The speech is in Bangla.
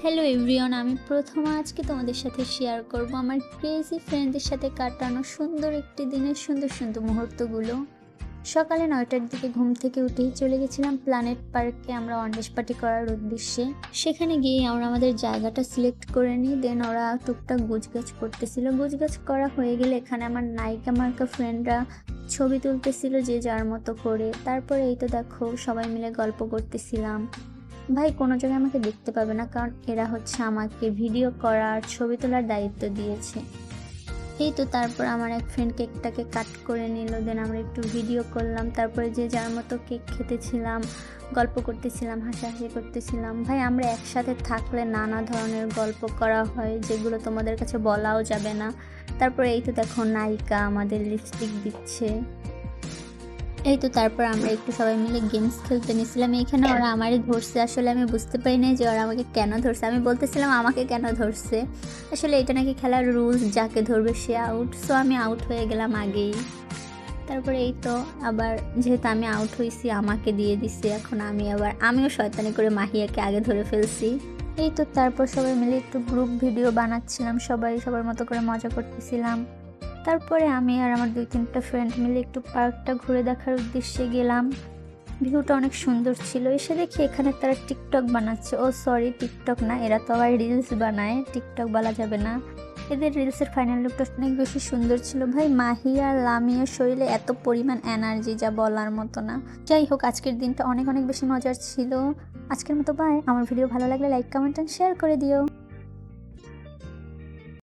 হ্যালো এভরিওয়ান, আমি প্রথম আজকে তোমাদের সাথে শেয়ার করব আমার ক্রেজি ফ্রেন্ডদের সাথে কাটানো সুন্দর একটি দিনের সুন্দর সুন্দর মুহূর্তগুলো। সকালে 9টার দিকে ঘুম থেকে উঠেই চলে গেছিলাম প্ল্যানেট পার্কে আমরা ওয়ানডেস পার্টি করার উদ্দেশ্যে। সেখানে গিয়ে আমরা আমাদের জায়গাটা সিলেক্ট করে নিই, দেন ওরা টুকটাক গোছগাছ করতেছিল। গোছগাছ করা হয়ে গেলে এখানে আমার নায়িকা মার্কা ফ্রেন্ডরা ছবি তুলতেছিল যে যার মতো করে। তারপরে এই তো দেখো সবাই মিলে গল্প করতেছিলাম। ভাই কোনো জায়গায় আমাকে দেখতে পাবে না, কারণ এরা হচ্ছে আমাকে ভিডিও করার ছবি তোলার দায়িত্ব দিয়েছে। এই তো তারপর আমার এক ফ্রেন্ড কেকটাকে কাট করে নিল, দেন আমরা একটু ভিডিও করলাম। তারপরে যে যার মতো কেক খেতেছিলাম, গল্প করতেছিলাম, হাসাহাসি করতেছিলাম। ভাই আমরা একসাথে থাকলে নানা ধরনের গল্প করা হয় যেগুলো তোমাদের কাছে বলাও যাবে না। তারপরে এই তো দেখো নায়িকা আমাদের লিপস্টিক দিচ্ছে। এই তো তারপর আমরা একটু সবাই মিলে গেমস খেলতে নিয়েছিলাম। এখানে ওরা আমারই ধরছে, আসলে আমি বুঝতে পারি নাই যে ওরা আমাকে কেন ধরছে। আমি বলতেছিলাম আমাকে কেন ধরছে, আসলে এটা নাকি খেলার রুলস, যাকে ধরবে সে আউট। সো আমি আউট হয়ে গেলাম আগেই। তারপরে এই তো আবার যেহেতু আমি আউট হয়েছি আমাকে দিয়ে দিছি, এখন আমিও শয়তানি করে মাহিয়াকে আগে ধরে ফেলছি। এই তো তারপর সবাই মিলে একটু গ্রুপ ভিডিও বানাচ্ছিলাম, সবাই সবার মতো করে মজা করতেছিলাম। তারপরে আমি আর আমার 2-3টা ফ্রেন্ড মিলে একটু পার্কটা ঘুরে দেখার উদ্দেশ্যে গেলাম। ভিউটা অনেক সুন্দর ছিল। এসে দেখি এখানে তারা টিকটক বানাচ্ছে। ও সরি, টিকটক না, এরা তো আবার রিলস বানায়, টিকটক বলা যাবে না। এদের রিলসের ফাইনাল লুকটা অনেক বেশি সুন্দর ছিল। ভাই মাহি আর লামিয়ার শরীরে এত পরিমাণ এনার্জি যা বলার মতো না। যাই হোক, আজকের দিনটা অনেক অনেক বেশি মজার ছিল। আজকের মতো বাই। আমার ভিডিও ভালো লাগলে লাইক, কমেন্ট অ্যান্ড শেয়ার করে দিও।